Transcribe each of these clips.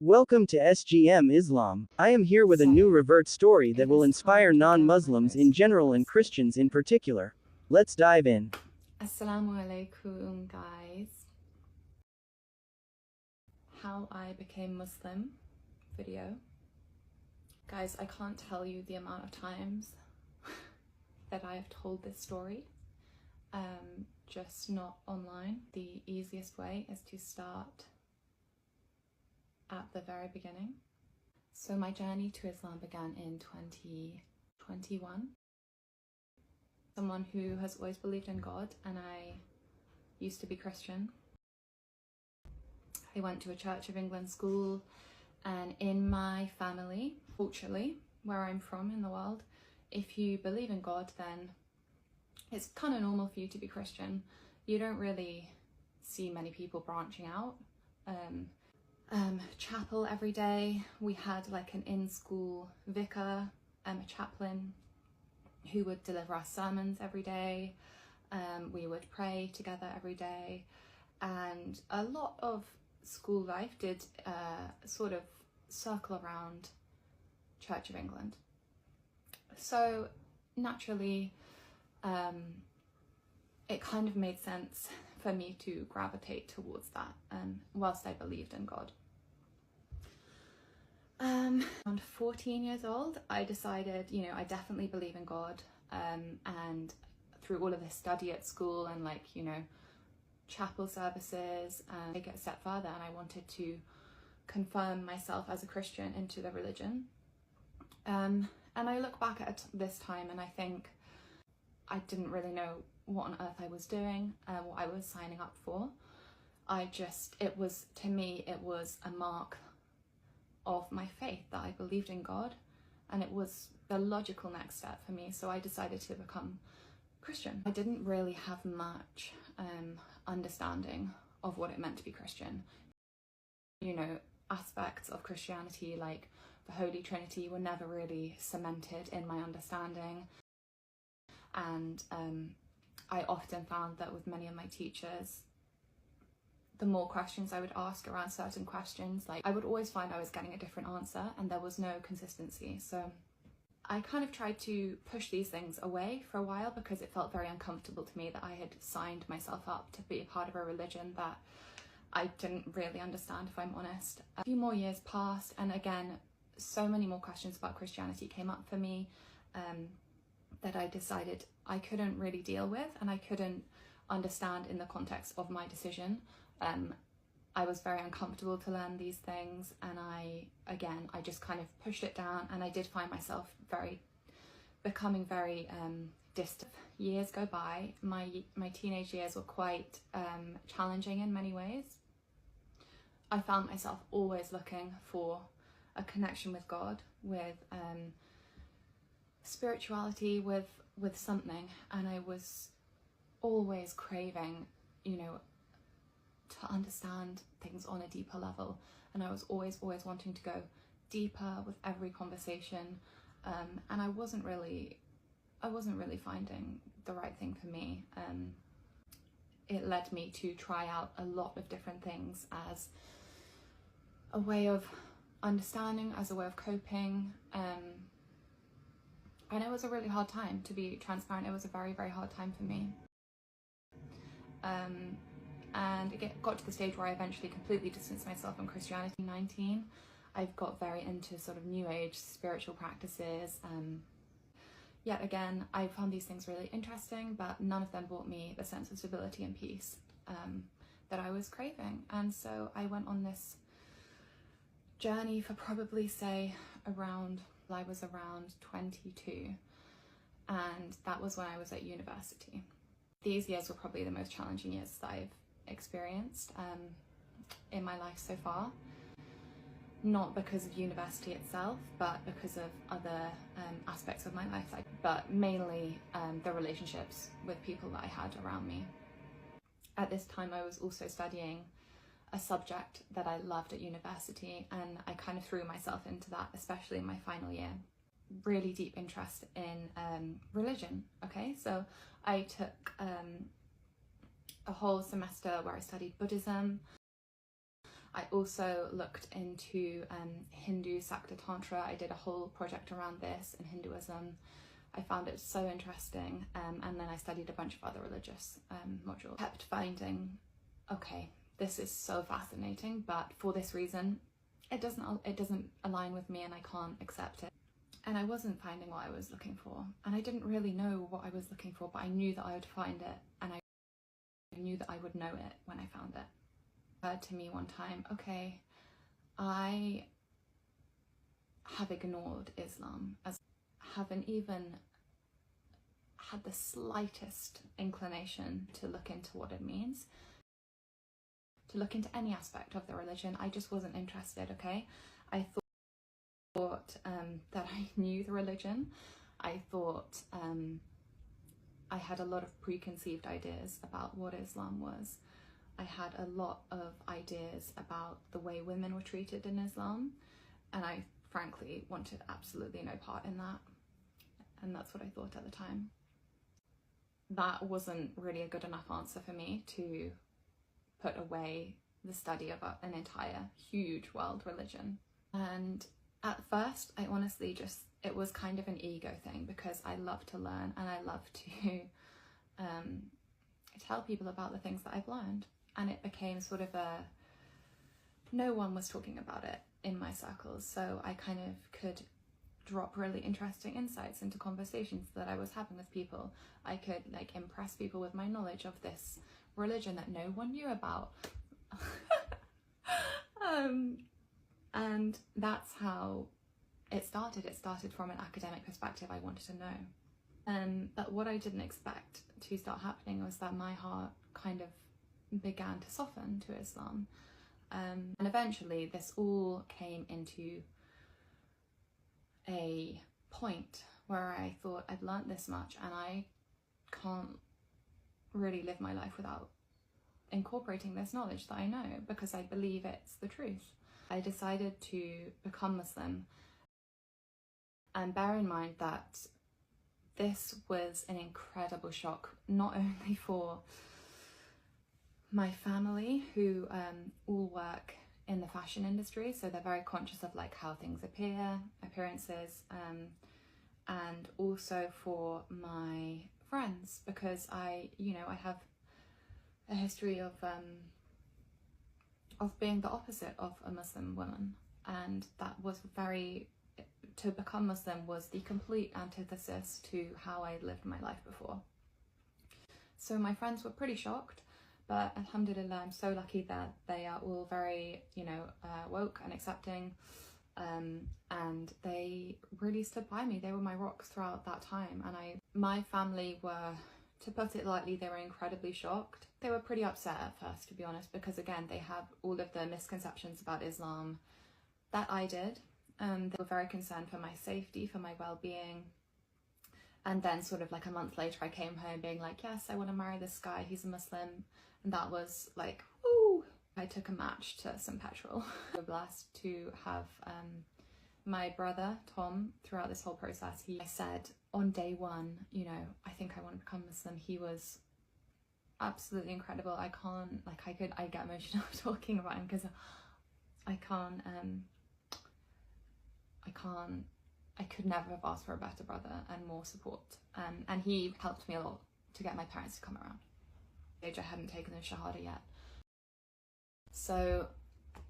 Welcome to SGM Islam. I am here with a new revert story that will inspire non-Muslims in general and Christians in particular. Let's dive in. Assalamu alaikum, guys. How I became Muslim video. Guys, I can't tell you the amount of times that I have told this story, just not online. The easiest way is to start at the very beginning. So my journey to Islam began in 2021. Someone who has always believed in God, and I used to be Christian. I went to a Church of England school, and in my family, culturally, where I'm from in the world, if you believe in God, then it's kind of normal for you to be Christian. You don't really see many people branching out. Chapel every day. We had like an in-school vicar, a chaplain, who would deliver us sermons every day. We would pray together every day, and a lot of school life did sort of circle around Church of England. So naturally, it kind of made sense for me to gravitate towards that, whilst I believed in God. Around 14 years old, I decided, I definitely believe in God, and through all of this study at school and chapel services, I get a step further, and I wanted to confirm myself as a Christian into the religion. And I look back at this time and I think I didn't really know what on earth I was doing, what I was signing up for. To me, it was a mark of my faith that I believed in God, and it was the logical next step for me, so I decided to become Christian. I didn't really have much understanding of what it meant to be Christian. Aspects of Christianity like the Holy Trinity were never really cemented in my understanding, and I often found that with many of my teachers, the more questions I would ask around certain questions, I would always find I was getting a different answer and there was no consistency. So I kind of tried to push these things away for a while because it felt very uncomfortable to me that I had signed myself up to be a part of a religion that I didn't really understand, if I'm honest. A few more years passed, and again, so many more questions about Christianity came up for me that I decided I couldn't really deal with, and I couldn't understand in the context of my decision. I was very uncomfortable to learn these things, and I just kind of pushed it down, and I did find myself becoming very distant. Years go by. My teenage years were quite challenging in many ways. I found myself always looking for a connection with God, with spirituality, with something, and I was always craving, to understand things on a deeper level, and I was always wanting to go deeper with every conversation, and I wasn't really finding the right thing for me. It led me to try out a lot of different things as a way of understanding, as a way of coping, and it was a really hard time, to be transparent. It was a very, very hard time for me. And it got to the stage where I eventually completely distanced myself from Christianity. 19, I got very into sort of new age spiritual practices. Yet again, I found these things really interesting, but none of them brought me the sense of stability and peace that I was craving. And so I went on this journey for probably, say, I was around 22, and that was when I was at university. These years were probably the most challenging years that I've experienced in my life so far, not because of university itself, but because of other aspects of my life, but mainly the relationships with people that I had around me. At this time, I was also studying a subject that I loved at university, and I kind of threw myself into that, especially in my final year. Really deep interest in religion. Okay, so I took a whole semester where I studied Buddhism. I also looked into Hindu Sakta Tantra. I did a whole project around this in Hinduism. I found it so interesting, and then I studied a bunch of other religious modules. Kept finding, okay, this is so fascinating, but for this reason, it doesn't align with me and I can't accept it. And I wasn't finding what I was looking for, and I didn't really know what I was looking for, but I knew that I would find it, and I knew that I would know it when I found it. It occurred to me one time, okay, I have ignored Islam, as haven't even had the slightest inclination to look into what it means, to look into any aspect of the religion. I just wasn't interested, okay? I thought that I knew the religion. I thought I had a lot of preconceived ideas about what Islam was. I had a lot of ideas about the way women were treated in Islam, and I frankly wanted absolutely no part in that. And that's what I thought at the time. That wasn't really a good enough answer for me to put away the study of an entire huge world religion. And at first, I honestly just, it was kind of an ego thing, because I love to learn and I love to tell people about the things that I've learned. And it became sort of no one was talking about it in my circles, so I kind of could drop really interesting insights into conversations that I was having with people. I could like impress people with my knowledge of this religion that no one knew about. And that's how it started. It started from an academic perspective. I wanted to know. But what I didn't expect to start happening was that my heart kind of began to soften to Islam. And eventually this all came into a point where I thought, I've learnt this much and I can't really live my life without incorporating this knowledge that I know, because I believe it's the truth. I decided to become Muslim, and bear in mind that this was an incredible shock, not only for my family, who all work in the fashion industry, so they're very conscious of like how things appearances, and also for my friends, because I have a history of being the opposite of a Muslim woman, and that was to become Muslim was the complete antithesis to how I lived my life before. So my friends were pretty shocked, but alhamdulillah, I'm so lucky that they are all very, woke and accepting, and they really stood by me. They were my rocks throughout that time, and my family were, to put it lightly, they were incredibly shocked. They were pretty upset at first, to be honest, because again, they have all of the misconceptions about Islam that I did. They were very concerned for my safety, for my well-being. And then sort of like a month later, I came home being like, yes, I want to marry this guy, he's a Muslim. And that was like, woo! I took a match to some petrol. We were blessed to have my brother, Tom, throughout this whole process. I said on day one, I think I want to become Muslim. He was absolutely incredible. I get emotional talking about him, because I could never have asked for a better brother and more support. And he helped me a lot to get my parents to come around. I hadn't taken the Shahada yet. So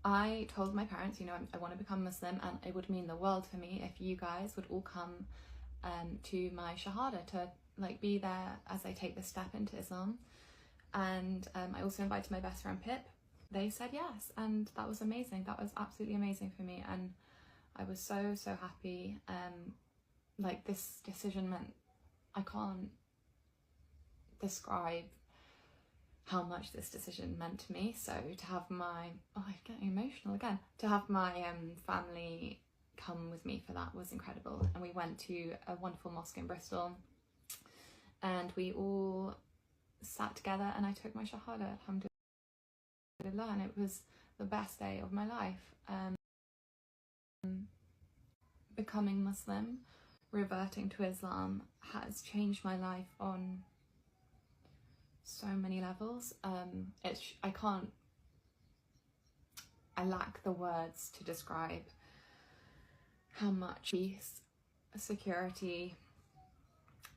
I told my parents, I want to become Muslim, and it would mean the world for me if you guys would all come to my Shahada, to like be there as I take this step into Islam. And I also invited my best friend Pip. They said yes, and that was amazing. That was absolutely amazing for me, and I was so happy. Like, this decision meant, I can't describe how much this decision meant to me. So to have my, I'm getting emotional again, to have my family come with me for that was incredible. And we went to a wonderful mosque in Bristol, and we all sat together and I took my Shahada, alhamdulillah, and it was the best day of my life. Becoming Muslim, reverting to Islam, has changed my life on so many levels. I can't I lack the words to describe how much peace, security,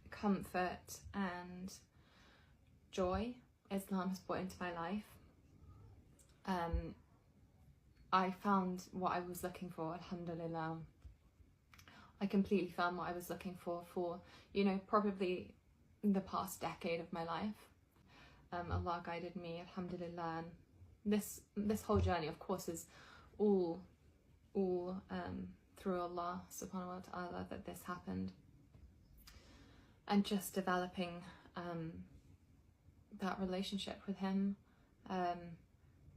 comfort and joy Islam has brought into my life. I found what I was looking for, alhamdulillah. I completely found what I was looking for, you know, probably the past decade of my life. Allah guided me, alhamdulillah. And this whole journey, of course, is all through Allah subhanahu wa ta'ala that this happened. And just developing that relationship with him.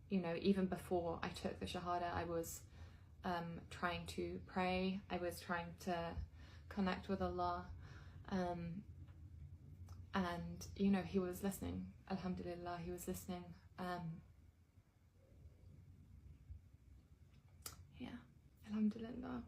You know, even before I took the Shahada, I was trying to pray. I was trying to connect with Allah. And, you know, he was listening. Alhamdulillah, he was listening. Yeah, alhamdulillah.